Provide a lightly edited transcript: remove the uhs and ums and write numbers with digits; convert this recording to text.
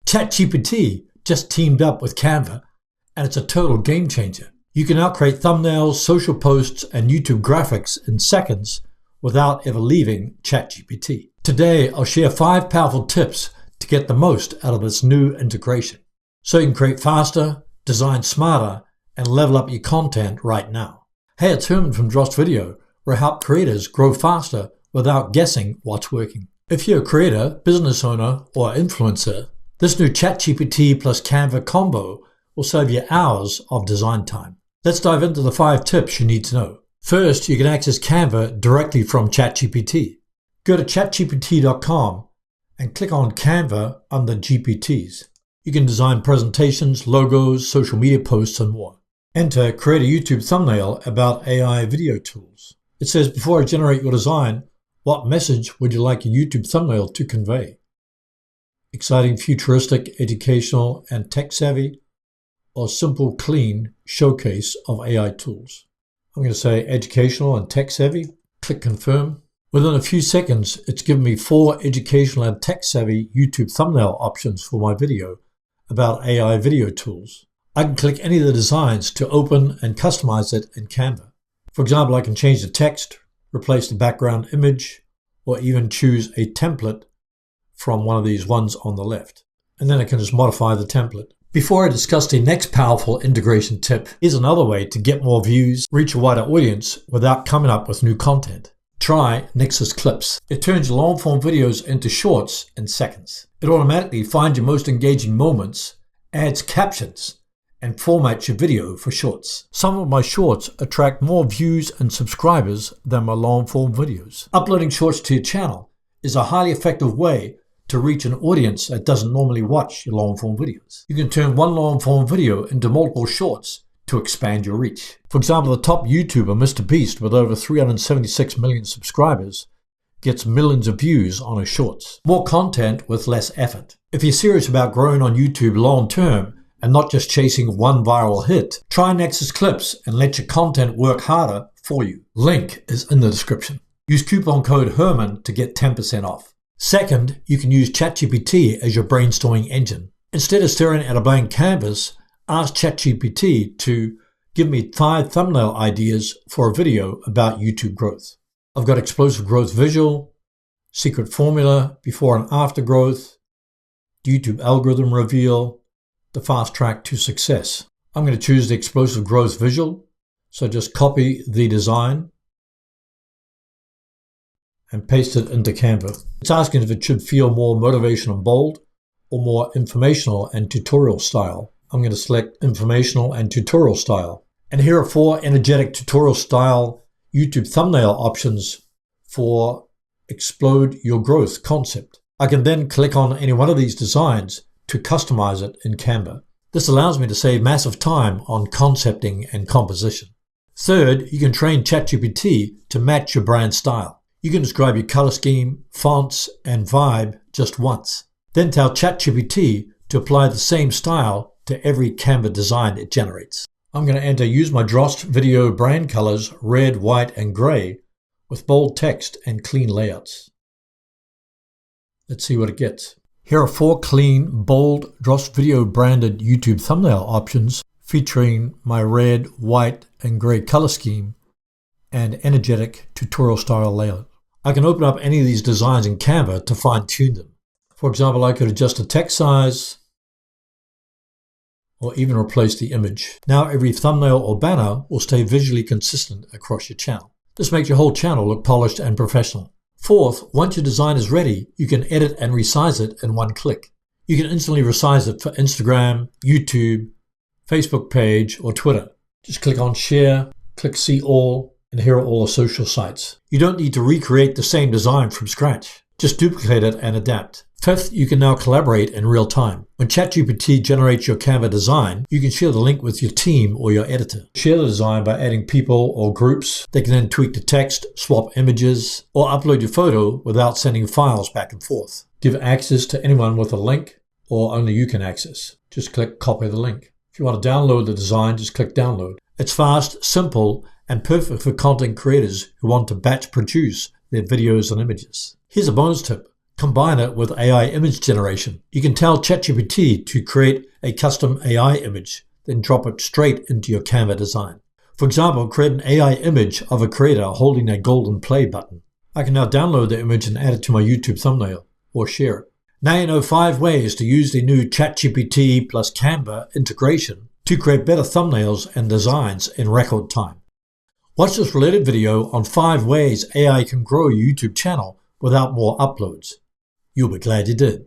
ChatGPT just teamed up with Canva, and it's a total game changer. You can now create thumbnails, social posts, and YouTube graphics in seconds without ever leaving ChatGPT. Today, I'll share 5 powerful tips to get the most out of this new integration, so you can create faster, design smarter, and level up your content right now. Hey, it's Herman from Drost Video, where I help creators grow faster without guessing what's working. If you're a creator, business owner, or influencer, this new ChatGPT plus Canva combo will save you hours of design time. Let's dive into the 5 tips you need to know. First, you can access Canva directly from ChatGPT. Go to chatgpt.com and click on Canva under GPTs. You can design presentations, logos, social media posts, and more. Enter create a YouTube thumbnail about AI video tools. It says, before I generate your design, what message would you like your YouTube thumbnail to convey? Exciting, futuristic, educational, and tech-savvy, or simple, clean showcase of AI tools? I'm going to say educational and tech-savvy. Click confirm. Within a few seconds, it's given me 4 educational and tech-savvy YouTube thumbnail options for my video about AI video tools. I can click any of the designs to open and customize it in Canva. For example, I can change the text, replace the background image, or even choose a template from one of these ones on the left. And then I can just modify the template. Before I discuss the next powerful integration tip, here's another way to get more views, reach a wider audience without coming up with new content. Try Nexus Clips. It turns your long-form videos into shorts in seconds. It automatically finds your most engaging moments, adds captions, and formats your video for shorts. Some of my shorts attract more views and subscribers than my long-form videos. Uploading shorts to your channel is a highly effective way to reach an audience that doesn't normally watch your long-form videos. You can turn one long-form video into multiple shorts to expand your reach. For example, the top YouTuber, Mr. Beast, with over 376 million subscribers, gets millions of views on his shorts. More content with less effort. If you're serious about growing on YouTube long-term and not just chasing one viral hit, try Nexus Clips and let your content work harder for you. Link is in the description. Use coupon code HERMAN to get 10% off. Second, you can use ChatGPT as your brainstorming engine. Instead of staring at a blank canvas, ask ChatGPT to give me 5 thumbnail ideas for a video about YouTube growth. I've got explosive growth visual, secret formula, before and after growth, YouTube algorithm reveal, the fast track to success. I'm going to choose the explosive growth visual, so just copy the design and paste it into Canva. It's asking if it should feel more motivational and bold or more informational and tutorial style. I'm going to select informational and tutorial style. And here are 4 energetic tutorial style YouTube thumbnail options for explode your growth concept. I can then click on any one of these designs to customize it in Canva. This allows me to save massive time on concepting and composition. Third, you can train ChatGPT to match your brand style. You can describe your color scheme, fonts, and vibe just once. Then tell ChatGPT to apply the same style to every Canva design it generates. I'm going to enter use my Drost Video brand colors, red, white, and gray, with bold text and clean layouts. Let's see what it gets. Here are 4 clean, bold Drost Video branded YouTube thumbnail options featuring my red, white, and gray color scheme and energetic tutorial style layout. I can open up any of these designs in Canva to fine-tune them. For example, I could adjust the text size or even replace the image. Now every thumbnail or banner will stay visually consistent across your channel. This makes your whole channel look polished and professional. Fourth, once your design is ready, you can edit and resize it in one click. You can instantly resize it for Instagram, YouTube, Facebook page, or Twitter. Just click on Share, click See All, and here are all the social sites. You don't need to recreate the same design from scratch. Just duplicate it and adapt. Fifth, you can now collaborate in real time. When ChatGPT generates your Canva design, you can share the link with your team or your editor. Share the design by adding people or groups. They can then tweak the text, swap images, or upload your photo without sending files back and forth. Give access to anyone with a link, or only you can access. Just click copy the link. If you want to download the design, just click download. It's fast, simple, and perfect for content creators who want to batch produce their videos and images. Here's a bonus tip. Combine it with AI image generation. You can tell ChatGPT to create a custom AI image, then drop it straight into your Canva design. For example, create an AI image of a creator holding a golden play button. I can now download the image and add it to my YouTube thumbnail or share it. Now you know 5 ways to use the new ChatGPT plus Canva integration to create better thumbnails and designs in record time. Watch this related video on 5 ways AI can grow your YouTube channel without more uploads. You'll be glad you did.